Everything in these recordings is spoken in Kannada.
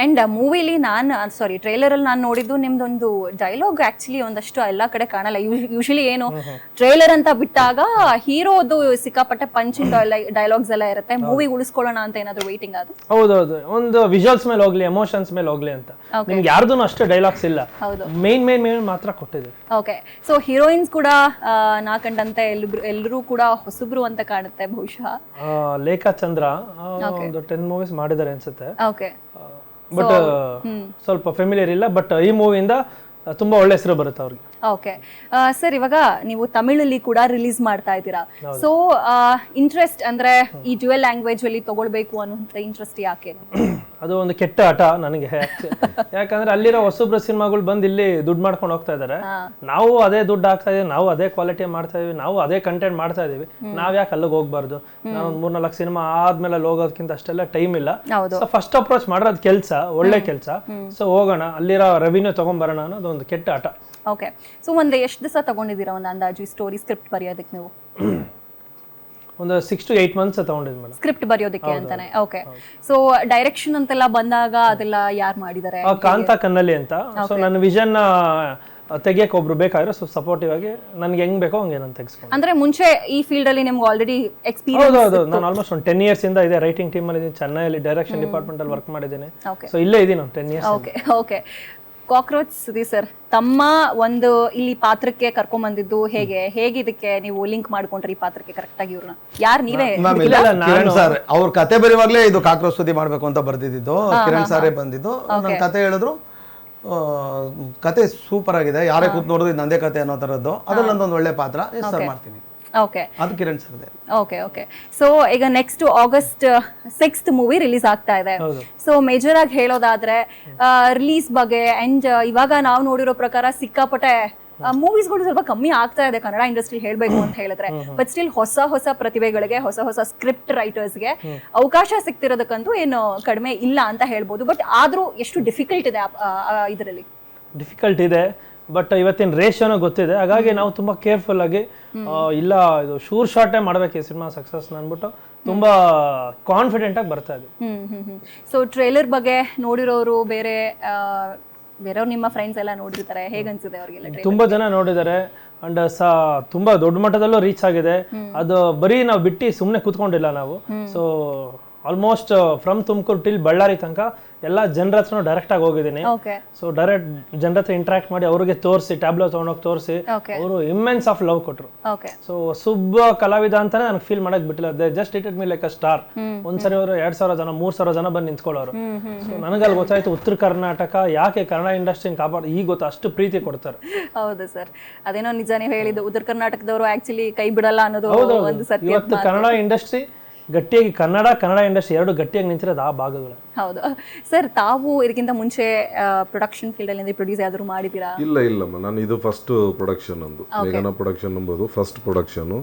ಅಂಡ್ ಮೂವಿಲಿ ಟ್ರೈಲರ್ ಅಲ್ಲಿ ನಾನು ನೋಡಿದ್ದು ನಿಮ್ದೊಂದು ಡೈಲಾಗ್ ಆಕ್ಚುಲಿ ಒಂದಷ್ಟು ಎಲ್ಲಾ ಕಡೆ ಕಾಣಲ್ಲ. ಯೂಶಲಿ ಏನು ಟ್ರೈಲರ್ ಅಂತ ಬಿಟ್ಟಾಗ ಹೀರೋದು ಸಿಕ್ಕಾಪಟ್ಟೆ ಪಂಚಿಂಗ್ ಡೈಲಾಗ್ಸ್ ಎಲ್ಲ ಇರುತ್ತೆ. ಮೂವಿ ಉಳಿಸ್ಕೊಳ್ಳೋಣ ಅಂತ ಏನಾದ್ರು ವೇಟಿಂಗ್ ಅದು? ಹೌದೌದು, ಒಂದು ವಿಜುವಲ್ಸ್ ಮೇಲೆ ಹೋಗ್ಲಿ, ಎಮೋಷನ್ಸ್ ಮೇಲೆ ಹೋಗ್ಲಿ ಅಂತ. ನಿಮ್ಗೆ ಯಾರ್ದು ಅಷ್ಟು ಡೈಲಾಗ್ಸ್ ಇಲ್ಲ, ಮೇನ್ ಮಾತ್ರ ಕೊಟ್ಟಿದೆ. ಓಕೆ, ಸೊ ಹೀರೋಯಿನ್ಸ್ ಕೂಡ ನಾ ಕಂಡಂತೆ ಎಲ್ಲರೂ ಕೂಡ ಹೊಸಬ್ರು ಅಂತ ಕಾಣುತ್ತೆ ಬಹುಶಃ. ಲೇಖಾ ಚಂದ್ರ ಒಂದು 10 ಮೂವೀಸ್ ಮಾಡಿದ್ದಾರೆ ಅನ್ಸುತ್ತೆ. ಓಕೆ, ಬಟ್ ಸ್ವಲ್ಪ ಫೆಮಿಲಿಯರ್ ಇಲ್ಲ, ಬಟ್ ಈ ಮೂವಿಯಿಂದ ತುಂಬಾ ಒಳ್ಳೆ ಹೆಸರು ಬರುತ್ತೆ ಅವ್ರಿಗೆ. ಓಕೆ ಸರ್, ಇವಾಗ ನೀವು ತಮಿಳಲ್ಲಿ ಕೂಡ ರಿಲೀಸ್ ಮಾಡ್ತಾ ಇದ್ದೀರಾ. ಸೊ ಇಂಟ್ರೆಸ್ಟ್ ಅಂದ್ರೆ ಈ ಡ್ಯುಯಲ್ ಲ್ಯಾಂಗ್ವೇಜ್ ಅಲ್ಲಿ ತಗೊಳ್ಬೇಕು ಅನ್ನೋ ಇಂಟ್ರೆಸ್ಟ್ ಯಾಕೆ? ಅದು ಒಂದು ಕೆಟ್ಟ ಆಟ ನನಗೆ. ಯಾಕಂದ್ರೆ ಅಲ್ಲಿರೋ ಹೊಸಬ್ರ ಸಿನಿಮಾಗಳು ಬಂದು ಇಲ್ಲಿ ದುಡ್ಡು ಮಾಡ್ಕೊಂಡು ಹೋಗ್ತಾ ಇದಾರೆ. ನಾವು ಅದೇ ದುಡ್ಡು ಹಾಕ್ತಾ ಇದೀವಿ, ನಾವು ಅದೇ ಕ್ವಾಲಿಟಿ ಮಾಡ್ತಾ ಇದೀವಿ, ನಾವು ಅದೇ ಕಂಟೆಂಟ್ ಮಾಡ್ತಾ ಇದೀವಿ. ನಾವ್ ಯಾಕೆ ಅಲ್ಲಿಗೆ ಹೋಗ್ಬಾರ್ದು? ನಾವು 3-4 ಸಿನಿಮಾ ಆದ್ಮೇಲೆ ಅಲ್ಲಿ ಹೋಗೋದಕ್ಕಿಂತ ಅಷ್ಟೆಲ್ಲ ಟೈಮ್ ಇಲ್ಲ. ಸೊ ಫಸ್ಟ್ ಅಪ್ರೋಚ್ ಮಾಡೋದ್ ಕೆಲ್ಸ, ಒಳ್ಳೆ ಕೆಲ್ಸ. ಸೊ ಹೋಗೋಣ, ಅಲ್ಲಿರೋ ರೆವಿನ್ಯೂ ತಗೊಂಡ್ಬರೋಣ ಅನ್ನೋದು ಒಂದು ಕೆಟ್ಟ ಆಟ. ಓಕೆ, ಸೊ ಎಷ್ಟು ದಿವಸ ತಗೊಂಡಿದ್ದೀರಾ ಒಂದು ಅಂದಾಜು ಸ್ಟೋರಿ ಸ್ಕ್ರಿಪ್ಟ್ ಬರೆಯೋದಕ್ಕೆ ನೀವು? ಒಂದು 6 to 8 months ತಗೊಂಡಿದ್ದೆ ಮೇಡಮ್, ಸ್ಕ್ರಿಪ್ಟ್ ಬರೆಯೋದಕ್ಕೆ ಅಂತಾನೆ. ಓಕೆ, ಸೊ ಡೈರೆಕ್ಷನ್ ಅಂತೆಲ್ಲ ಬಂದಾಗ ಅದೆಲ್ಲ ಯಾರು ಮಾಡಿದ್ದಾರೆ? ಕಾಂತಾ ಕನ್ನಲಿ ಅಂತ. ಸೊ ನನ್ನ ವಿಷನ್ ತೆಗಿಯಕ್ಕೆ ಒಬ್ರು ಬೇಕಾದ್ರೆ ಸೊ ಸಪೋರ್ಟಿವ್ ಆಗಿ ನನ್ಗೆ ಹೆಂಗ್ ಬೇಕೋ ಹಂಗೆ ನಾನು ತೆಗೆಸ್ಕೊಂಡು. ಅಂದ್ರೆ ಮುಂಚೆ ಈ ಫೀಲ್ಡ್ ಅಲ್ಲಿ ನಿಮ್ಗೆ ಆಲ್ರೆಡಿ ಎಕ್ಸ್ಪೀರಿಯನ್ಸ್? ಹೌದು, ನಾನು ಆಲ್ಮೋಸ್ಟ್ ಒಂದು 10 years ಇಂದ ಇದೆ ರೈಟಿಂಗ್ ಟೀಮ್ ಅಲ್ಲಿ ಇದ್ದೀನಿ. ಚೆನ್ನೈಯಲ್ಲಿ ಡೈರೆಕ್ಷನ್ ಡಿಪಾರ್ಟ್ಮೆಂಟ್ ಅಲ್ಲಿ ವರ್ಕ್ ಮಾಡಿದ್ದೀನಿ. ಸೊ ಇಲ್ಲೇ ಇದೀನಿ ನಾನು 10 years. Okay, cockroach Sudeep sir, ತಮ್ಮ ಒಂದು ಇಲ್ಲಿ ಪಾತ್ರಕ್ಕೆ ಕರ್ಕೊಂಡ್ ಬಂದಿದ್ದು ಹೇಗೆ ಇದಕ್ಕೆ ನೀವು ಲಿಂಕ್ ಮಾಡ್ಕೊಂಡ್ರಿ ಈ ಪಾತ್ರಕ್ಕೆ ಕರೆಕ್ಟ್ ಆಗಿ? ಇವ್ರನ್ನ ಯಾರು ನೀವೇ? ಕಿರಣ್ ಸರ್ ಅವ್ರ ಕತೆ ಬರೆಯುವಾಗ್ಲೇ ಇದು ಕಾಕ್ರೋಚ್ ಸುದ್ದಿ ಮಾಡ್ಬೇಕು ಅಂತ ಬರ್ದಿದ್ದು. ಕಿರಣ್ ಸಾರೇ ಬಂದಿದ್ದು, ನನ್ನ ಕತೆ ಹೇಳಿದ್ರು. ಕತೆ ಸೂಪರ್ ಆಗಿದೆ, ಯಾರೇ ಕೂತ್ ನೋಡಿದ್ರು ನಂದೇ ಕತೆ ಅನ್ನೋ ತರದ್ದು. ಅದ್ರಲ್ಲಿ ನಂದೊಂದು ಒಳ್ಳೆ ಪಾತ್ರ. ಎಸ್ ಸರ್, ಮಾಡ್ತೀನಿ. ಓಕೆ, ಅದು ಕಿರಣ್ ಸರ್. ಓಕೆ, ಸೊ ಈಗ next August 6th movie release ಆಗ್ತಾ ಇದೆ. ಸೊ ಮೇಜರ್ ಆಗಿ ಹೇಳೋದಾದ್ರೆ ರಿಲೀಸ್ ಬಗ್ಗೆ ಅಂಡ್ ಇವಾಗ ನಾವು ನೋಡಿರೋ ಪ್ರಕಾರ ಸಿಕ್ಕಾಪಟ್ಟೆ ಮೂವೀಸ್ಗಳು ಸ್ವಲ್ಪ ಕಮ್ಮಿ ಆಗ್ತಾ ಇದೆ ಕನ್ನಡ ಇಂಡಸ್ಟ್ರಿ ಹೇಳ್ಬೇಕು ಅಂತ ಹೇಳಿದ್ರೆ. ಬಟ್ ಸ್ಟಿಲ್ ಹೊಸ ಪ್ರತಿಭೆಗಳಿಗೆ, ಹೊಸ ಸ್ಕ್ರಿಪ್ಟ್ ರೈಟರ್ಸ್ಗೆ ಅವಕಾಶ ಸಿಗ್ತಿರೋದಕ್ಕಂತೂ ಏನು ಕಡಿಮೆ ಇಲ್ಲ ಅಂತ ಹೇಳ್ಬೋದು. ಬಟ್ ಆದ್ರೂ ಎಷ್ಟು ಡಿಫಿಕಲ್ಟ್ ಇದೆ ಇದರಲ್ಲಿ? ಡಿಫಿಕಲ್ಟ್ ಇದೆ, ಬಟ್ ಇವತ್ತಿನ ರೇಷಿಯೋನ ಗೊತ್ತಿದೆ. ಹಾಗಾಗಿ ನಾವು ತುಂಬಾ ಕೇರ್ಫುಲ್ ಆಗಿ ಇಲ್ಲ ಇದು ಶೂರ್ ಶಾರ್ಟೇ ಮಾಡ್ಬೇಕು ಈ ಸಿನಿಮಾ ಸಕ್ಸಸ್ ಅಂದ್ಬಿಟ್ಟು ತುಂಬಾ ಕಾನ್ಫಿಡೆಂಟ್ ಆಗಿ ಬರ್ತಾ ಇದೆ. ಸೊ ಟ್ರೇಲರ್ ಬಗ್ಗೆ ನೋಡಿರೋರು ಬೇರೆಯವ್ರು ನಿಮ್ಮ ಫ್ರೆಂಡ್ಸ್ ಎಲ್ಲ ನೋಡಿರ್ತಾರೆ, ಹೇಗನ್ಸಿದೆ ಅವ್ರಿಗೆಲ್ಲ? ತುಂಬಾ ಜನ ನೋಡಿದ್ದಾರೆ ಅಂಡ್ ತುಂಬಾ ದೊಡ್ಡ ಮಟ್ಟದಲ್ಲೂ ರೀಚ್ ಆಗಿದೆ. ಅದು ಬರೀ ನಾವು ಬಿಟ್ಟು ಸುಮ್ಮನೆ ಕೂತ್ಕೊಂಡಿಲ್ಲ ನಾವು. So almost from Tumakuru till Ballari ತನಕ ಎಲ್ಲ ಜನರ ಹತ್ರ ಡೈರೆಕ್ಟ್ ಆಗಿ ಹೋಗಿದ್ದೀನಿ. ಸೊ ಡೈರೆಕ್ಟ್ ಜನರ ಹತ್ರ ಇಂಟ್ರಾಕ್ಟ್ ಮಾಡಿ ಅವ್ರಿಗೆ ತೋರಿಸಿ, ಟ್ಯಾಬ್ಲೋ ತಗೊಂಡೋಗಿ ತೋರಿಸಿ, ಅವರು ಇಮ್ಮೆನ್ಸ್ ಆಫ್ ಲವ್ ಕೊಟ್ರು. ಸೊ ಸುಬ್ಬ ಕಲಾವಿದ ಅಂತಾನೆ ನನಗೆ ಫೀಲ್ ಮಾಡಕ್ ಬಿಟ್ಟಿಲ್ಲ. They just it me like a star. ಒಂದ್ಸರಿ ಅವರು 2,000 ಜನ 3,000 ಜನ ಬಂದು ನಿಂತ್ಕೊಳ್ಳೋರು. ಸೊ ನನಗಲ್ಲಿ ಗೊತ್ತಾಯ್ತು ಉತ್ತರ ಕರ್ನಾಟಕ ಯಾಕೆ ಕನ್ನಡ ಇಂಡಸ್ಟ್ರಿ ಕಾಪಾಡ ಈಗ ಗೊತ್ತಾ ಅಷ್ಟು ಪ್ರೀತಿ ಕೊಡ್ತಾರೆ. ಹೌದು ಸರ್, ಅದೇನೋ ನಿಜ ನೀವು ಹೇಳಿದ್ದು. ಉತ್ತರ ಕರ್ನಾಟಕದವರು ಆಕ್ಚುಲಿ ಕೈ ಬಿಡಲ್ಲ ಅನ್ನೋದು ಒಂದು ಸತ್ಯ. ಇವತ್ತು ಕನ್ನಡ ಇಂಡಸ್ಟ್ರಿ ಗಟ್ಟಿಯಾಗಿ, ಕನ್ನಡ ಇಂಡಸ್ಟ್ರಿ ಎರಡು ಗಟ್ಟಿಯಾಗಿ ನಿಂತಿರೋದು ಆ ಭಾಗಗಳು. ಹೌದು ಸರ್, ತಾವು ಇದಕ್ಕಿಂತ ಮುಂಚೆ ಪ್ರೊಡಕ್ಷನ್ ಫೀಲ್ಡ್ ಅಲ್ಲಿ ಪ್ರೊಡ್ಯೂಸ್ ಯಾವ್ದಾದ್ರು ಮಾಡಿದ್ದೀರಾ? ಇಲ್ಲಮ್ಮ, ನಾನು ಇದು ಫಸ್ಟ್ ಪ್ರೊಡಕ್ಷನ್ ಅಂದು ಮೇಘನಾ ಪ್ರೊಡಕ್ಷನ್ ಎಂಬುದು first production.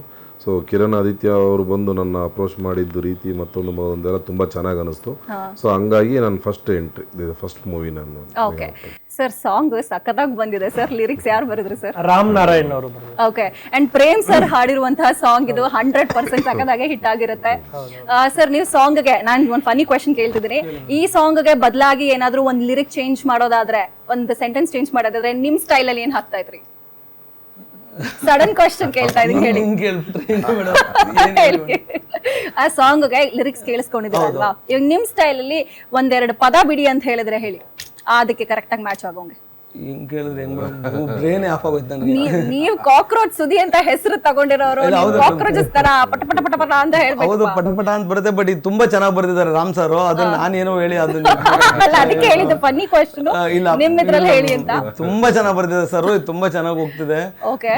So Kiran Aditya ಅವರು ಬಂದು ನನ್ನ ಅಪ್ರೋಚ್ ಮಾಡಿದ್ದು ರೀತಿ ಮತ್ತೊಂದೆಲ್ಲ ತುಂಬಾ ಚೆನ್ನಾಗಿ ಅನಿಸ್ತು. ಸೊ ಹಂಗಾಗಿ ನಾನು ಫಸ್ಟ್ ಎಂಟ್ರಿ, ಫಸ್ಟ್ ಮೂವಿ ನಾನು. ಓಕೆ ಸರ್, ಸಾಂಗ್ ಸಖತ್ತಾಗಿ ಬಂದಿದೆ ಸರ್. ಲಿರಿಕ್ಸ್ ಯಾರು ಬರೆದ್ರು ಸರ್? ರಾಮ್ ನಾರಾಯಣ್ ಅವರು. ಓಕೆ, ಅಂಡ್ ಪ್ರೇಮ್ ಸರ್ ಹಾಡಿರುವಂತಹ ಸಾಂಗ್ ಇದು 100% ಸಖತ್ತಾಗಿ ಹಿಟ್ ಆಗಿರುತ್ತೆ. ಸರ್, ನೀವು ಸಾಂಗ್ಗೆ ನಾನು ಒಂದು ಫನಿ ಕ್ವೆಶ್ಚನ್ ಕೇಳ್ತಿದ್ದೀನಿ. ಈ ಸಾಂಗ್ಗೆ ಬದಲಾಗಿ ಏನಾದ್ರು ಒಂದು ಲಿರಿಕ್ ಚೇಂಜ್ ಮಾಡೋದಾದ್ರೆ, ಒಂದು ಸೆಂಟೆನ್ಸ್ ಚೇಂಜ್ ಮಾಡೋದಾದ್ರೆ ನಿಮ್ ಸ್ಟೈಲ್ ಅಲ್ಲಿ ಏನ್ ಹಾಕ್ತಾ ಇದ್ರಿ? ಸಡನ್ ಕ್ವೆಶ್ಚನ್ ಕೇಳ್ತಾ ಇದೀನಿ, ಹೇಳಿ. ಆ ಸಾಂಗ್ಗೆ ಲಿರಿಕ್ಸ್ ಕೇಳಿಸ್ಕೊಂಡಿದ್ದೀರಲ್ವಾ, ಇವಾಗ ನಿಮ್ ಸ್ಟೈಲ್ ಅಲ್ಲಿ ಒಂದೆರಡು ಪದ ಬಿಡಿ ಅಂತ ಹೇಳಿದ್ರೆ ಹೇಳಿ, ಅದಕ್ಕೆ ಕರೆಕ್ಟ್ ಆಗಿ ಮ್ಯಾಚ್ ಆಗೋಂಗೆ. ನೀವು ಕಾಕ್ರೋಚ್ ಸುದಿ ಅಂತ ಹೆಸರು ತಗೊಂಡಿರೋರು, ಕಾಕ್ರೋಚಸ್ ತರ ಪಟ ಪಟ ಪಟ ಪಟ ಅಂತ ಹೇಳ್ಬೇಕು. ಹೌದು, ಪಟ ಪಟ ಅಂತ ಬರುತ್ತೆ. ಬಟ್ ಇದು ತುಂಬಾ ಚೆನ್ನಾಗಿ ಬರ್ದಿದ್ದಾರೆ ರಾಮ್ ಸರ್. ಅದನ್ನ ನಾನೇನೋ ಹೇಳಿ ಅದನ್ನ ಅದಕ್ಕೆ ಹೇಳಿದ್ದು ಫನ್ನಿ ಕ್ವೆಶ್ಚನ್ ನಿಮ್ ಇದ್ರಲ್ಲಿ ಹೇಳಿ ಅಂತ. ತುಂಬಾ ಚೆನ್ನಾಗಿ ಬರ್ದಿದ್ದಾರೆ ಸರ್, ತುಂಬಾ ಚೆನ್ನಾಗಿ ಹೋಗ್ತಿದೆ. ಓಕೆ,